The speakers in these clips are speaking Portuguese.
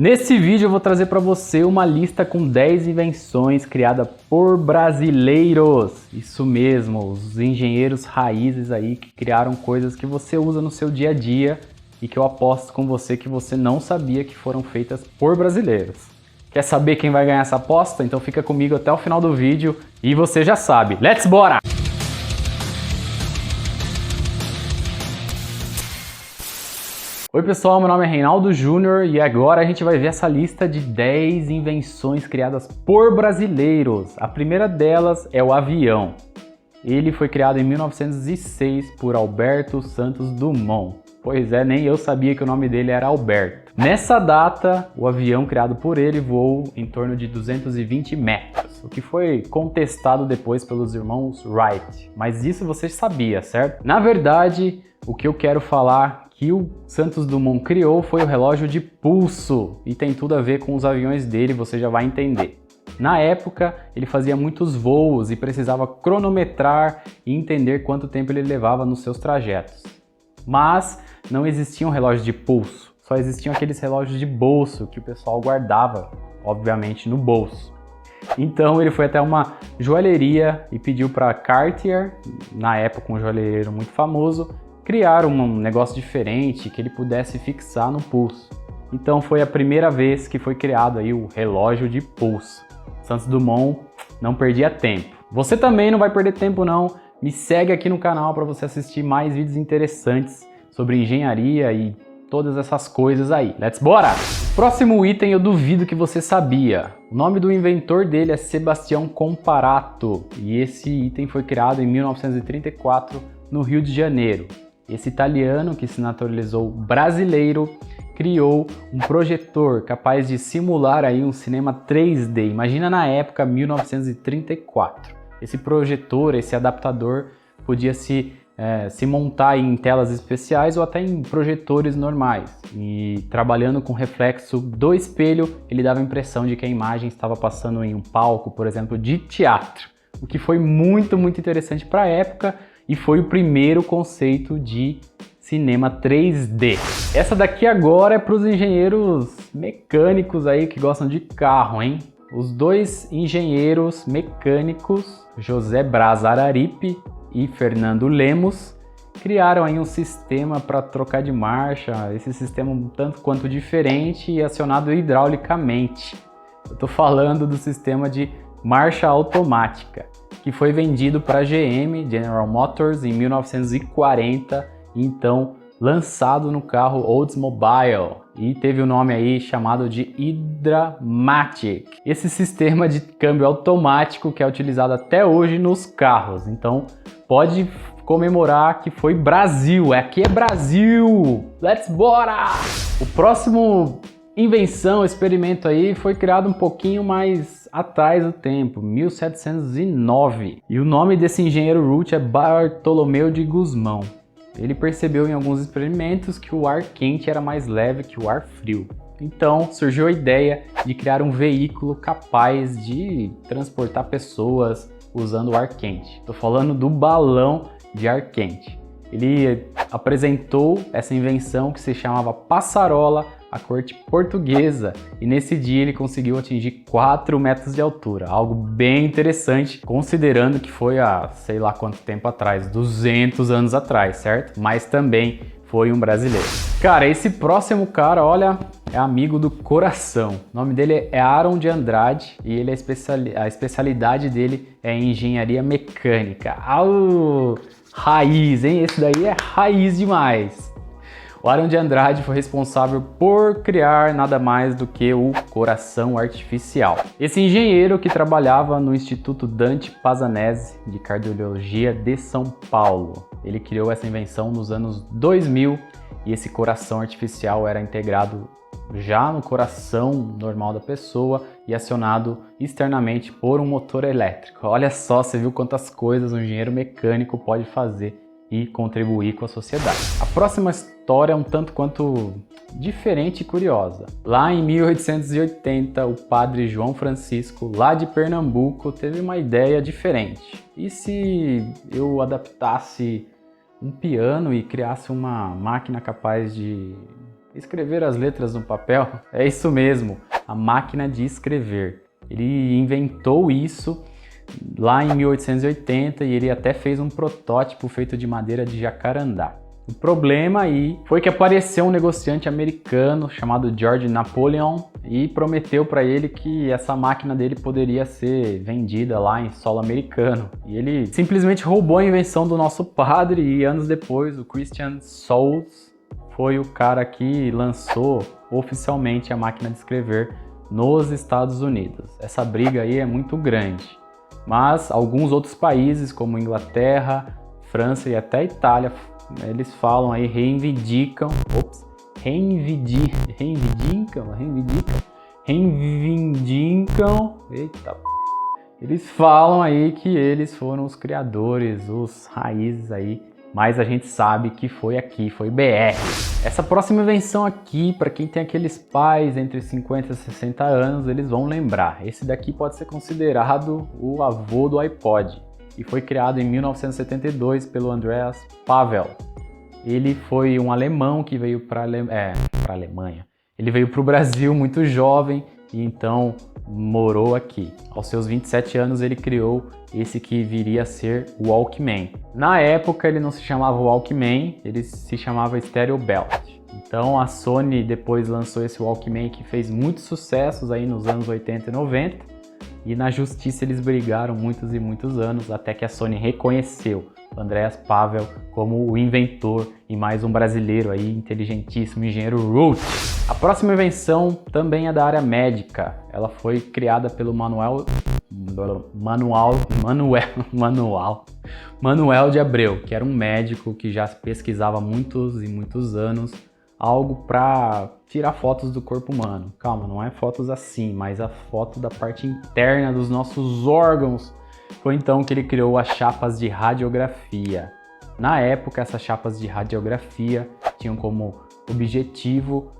Nesse vídeo eu vou trazer para você uma lista com 10 invenções criadas por brasileiros. Isso mesmo, os engenheiros raízes aí que criaram coisas que você usa no seu dia a dia e que eu aposto com você que você não sabia que foram feitas por brasileiros. Quer saber quem vai ganhar essa aposta? Então fica comigo até o final do vídeo e você já sabe. Let's bora! Oi pessoal, meu nome é Reinaldo Júnior e agora a gente vai ver essa lista de 10 invenções criadas por brasileiros. A primeira delas é o avião. Ele foi criado em 1906 por Alberto Santos Dumont. Pois é, nem eu sabia que o nome dele era Alberto. Nessa data, o avião criado por ele voou em torno de 220 metros, o que foi contestado depois pelos irmãos Wright. Mas isso você sabia, certo? Na verdade, o que eu quero falar que o Santos Dumont criou foi o relógio de pulso e tem tudo a ver com os aviões dele, você já vai entender. Na época, ele fazia muitos voos e precisava cronometrar e entender quanto tempo ele levava nos seus trajetos. Mas não existia um relógio de pulso, só existiam aqueles relógios de bolso que o pessoal guardava, obviamente, no bolso. Então ele foi até uma joalheria e pediu para Cartier, na época um joalheiro muito famoso, criar um negócio diferente que ele pudesse fixar no pulso. Então foi a primeira vez que foi criado aí o relógio de pulso. Santos Dumont não perdia tempo. Você também não vai perder tempo não. Me segue aqui no canal para você assistir mais vídeos interessantes sobre engenharia e todas essas coisas aí. Let's bora! Próximo item eu duvido que você sabia. O nome do inventor dele é Sebastião Comparato e esse item foi criado em 1934 no Rio de Janeiro. Esse italiano, que se naturalizou brasileiro, criou um projetor capaz de simular aí um cinema 3D. Imagina na época, 1934. Esse projetor, esse adaptador, podia se montar em telas especiais ou até em projetores normais. E trabalhando com reflexo do espelho, ele dava a impressão de que a imagem estava passando em um palco, por exemplo, de teatro. O que foi muito interessante para a época. E foi o primeiro conceito de cinema 3D. Essa daqui agora é para os engenheiros mecânicos aí que gostam de carro, hein? Os dois engenheiros mecânicos, José Braz Araripe e Fernando Lemos, criaram aí um sistema para trocar de marcha, esse sistema um tanto quanto diferente e acionado hidraulicamente. Eu tô falando do sistema de marcha automática, que foi vendido para a GM, General Motors, em 1940, e então lançado no carro Oldsmobile, e teve o nome aí chamado de Hydramatic. Esse sistema de câmbio automático que é utilizado até hoje nos carros, então pode comemorar que foi Brasil, aqui é Brasil! Let's bora! O próximo invenção, experimento aí, foi criado um pouquinho mais atrás do tempo, 1709. E o nome desse engenheiro root é Bartolomeu de Gusmão. Ele percebeu em alguns experimentos que o ar quente era mais leve que o ar frio. Então surgiu a ideia de criar um veículo capaz de transportar pessoas usando o ar quente. Estou falando do balão de ar quente. Ele apresentou essa invenção que se chamava passarola à corte portuguesa e nesse dia ele conseguiu atingir 4 metros de altura, algo bem interessante considerando que foi há sei lá quanto tempo atrás, 200 anos atrás, certo? Mas também foi um brasileiro. Cara, esse próximo cara, olha, é amigo do coração. O nome dele é Aaron de Andrade e ele a especialidade dele é engenharia mecânica. Raiz, hein? Esse daí é raiz demais. O Aaron de Andrade foi responsável por criar nada mais do que o coração artificial. Esse engenheiro que trabalhava no Instituto Dante Pazzanese de Cardiologia de São Paulo. Ele criou essa invenção nos anos 2000 e esse coração artificial era integrado já no coração normal da pessoa e acionado externamente por um motor elétrico. Olha só, você viu quantas coisas um engenheiro mecânico pode fazer e contribuir com a sociedade. A próxima história é um tanto quanto diferente e curiosa. Lá em 1880, o padre João Francisco, lá de Pernambuco, teve uma ideia diferente. E se eu adaptasse um piano e criasse uma máquina capaz de Escrever as letras no papel? É isso mesmo, a máquina de escrever. Ele inventou isso lá em 1880 e ele até fez um protótipo feito de madeira de jacarandá. O problema aí foi que apareceu um negociante americano chamado George Napoleon e prometeu para ele que essa máquina dele poderia ser vendida lá em solo americano. E ele simplesmente roubou a invenção do nosso padre e anos depois o Christian Solz foi o cara que lançou oficialmente a máquina de escrever nos Estados Unidos. Essa briga aí é muito grande, mas alguns outros países como Inglaterra, França e até Itália, eles falam aí, reivindicam, eita, eles falam aí que eles foram os criadores, os raízes aí, mas a gente sabe que foi aqui, foi BR. Essa próxima invenção aqui, para quem tem aqueles pais entre 50 e 60 anos, eles vão lembrar. Esse daqui pode ser considerado o avô do iPod. E foi criado em 1972 pelo Andreas Pavel. Ele foi um alemão que veio para a Alemanha. Ele veio para o Brasil muito jovem e então morou aqui. Aos seus 27 anos ele criou esse que viria a ser o Walkman. Na época ele não se chamava Walkman, ele se chamava Stereo Belt. Então a Sony depois lançou esse Walkman que fez muitos sucessos aí nos anos 80 e 90. E na justiça eles brigaram muitos e muitos anos, até que a Sony reconheceu o Andreas Pavel como o inventor e mais um brasileiro aí, inteligentíssimo, engenheiro Root. A próxima invenção também é da área médica. Ela foi criada pelo Manuel de Abreu, que era um médico que já pesquisava muitos e muitos anos algo para tirar fotos do corpo humano. Calma, não é fotos assim, mas a foto da parte interna dos nossos órgãos. Foi então que ele criou as chapas de radiografia. Na época, essas chapas de radiografia tinham como objetivo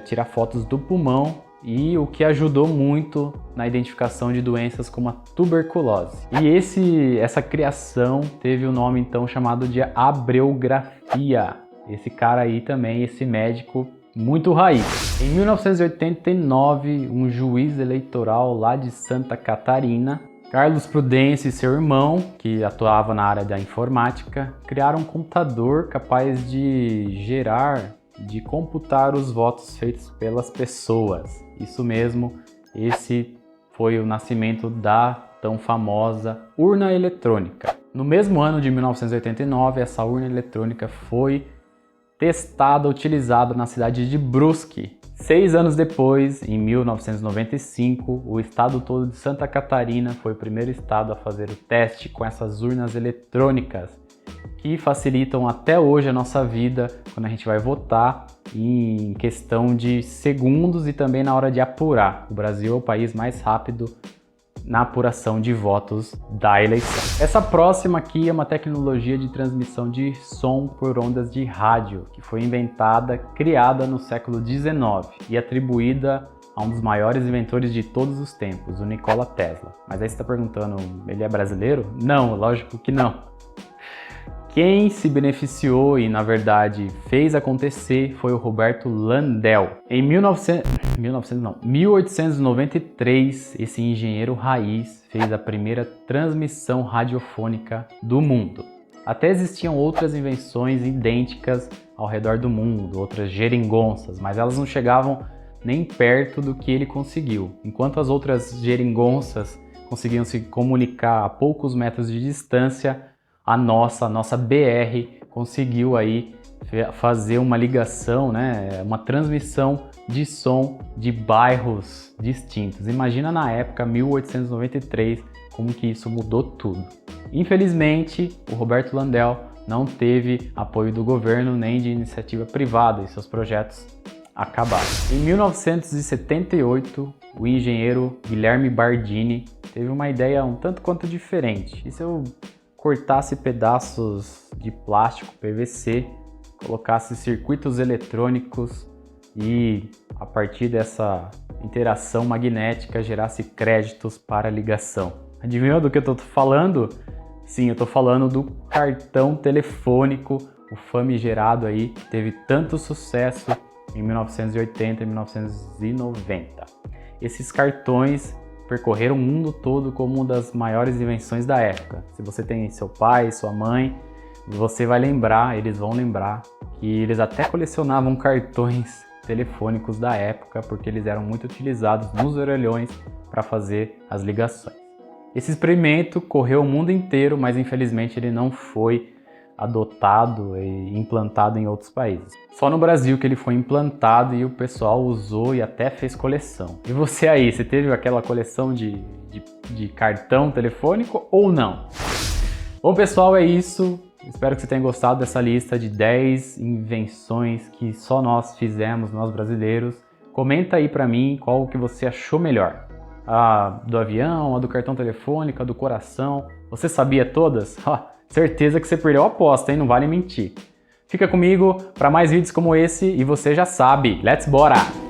tirar fotos do pulmão e o que ajudou muito na identificação de doenças como a tuberculose. E essa criação teve o nome então chamado de abreografia. Esse cara aí também, esse médico muito raiz. Em 1989, um juiz eleitoral lá de Santa Catarina, Carlos Prudêncio e seu irmão, que atuava na área da informática, criaram um computador capaz de computar os votos feitos pelas pessoas. Isso mesmo, esse foi o nascimento da tão famosa urna eletrônica. No mesmo ano de 1989, essa urna eletrônica foi testada, utilizada na cidade de Brusque. 6 anos depois, em 1995, o estado todo de Santa Catarina foi o primeiro estado a fazer o teste com essas urnas eletrônicas, que facilitam até hoje a nossa vida quando a gente vai votar em questão de segundos e também na hora de apurar. O Brasil é o país mais rápido na apuração de votos da eleição. Essa próxima aqui é uma tecnologia de transmissão de som por ondas de rádio, que foi criada no século XIX e atribuída a um dos maiores inventores de todos os tempos, o Nikola Tesla. Mas aí você está perguntando, ele é brasileiro? Não, lógico que não. Quem se beneficiou e, na verdade, fez acontecer foi o Roberto Landel. Em 1893, esse engenheiro raiz fez a primeira transmissão radiofônica do mundo. Até existiam outras invenções idênticas ao redor do mundo, outras geringonças, mas elas não chegavam nem perto do que ele conseguiu. Enquanto as outras geringonças conseguiam se comunicar a poucos metros de distância, a nossa BR conseguiu aí fazer uma ligação, né, uma transmissão de som de bairros distintos. Imagina na época, 1893, como que isso mudou tudo. Infelizmente, o Roberto Landel não teve apoio do governo nem de iniciativa privada e seus projetos acabaram. Em 1978, o engenheiro Guilherme Bardini teve uma ideia um tanto quanto diferente. E se eu cortasse pedaços de plástico PVC, colocasse circuitos eletrônicos e a partir dessa interação magnética gerasse créditos para ligação. Adivinhou do que eu estou falando? Sim, eu estou falando do cartão telefônico, o famigerado aí, que teve tanto sucesso em 1980 e 1990. Esses cartões percorreram o mundo todo como uma das maiores invenções da época. Se você tem seu pai, sua mãe, você vai lembrar, eles vão lembrar, que eles até colecionavam cartões telefônicos da época, porque eles eram muito utilizados nos orelhões para fazer as ligações. Esse experimento correu o mundo inteiro, mas infelizmente ele não foi adotado e implantado em outros países. Só no Brasil que ele foi implantado e o pessoal usou e até fez coleção. E você aí, você teve aquela coleção de cartão telefônico ou não? Bom pessoal, é isso. Espero que você tenha gostado dessa lista de 10 invenções que só nós fizemos, nós brasileiros. Comenta aí pra mim qual que você achou melhor. A do avião, a do cartão telefônico, a do coração. Você sabia todas? Certeza que você perdeu a aposta, hein? Não vale mentir. Fica comigo para mais vídeos como esse e você já sabe. Let's bora!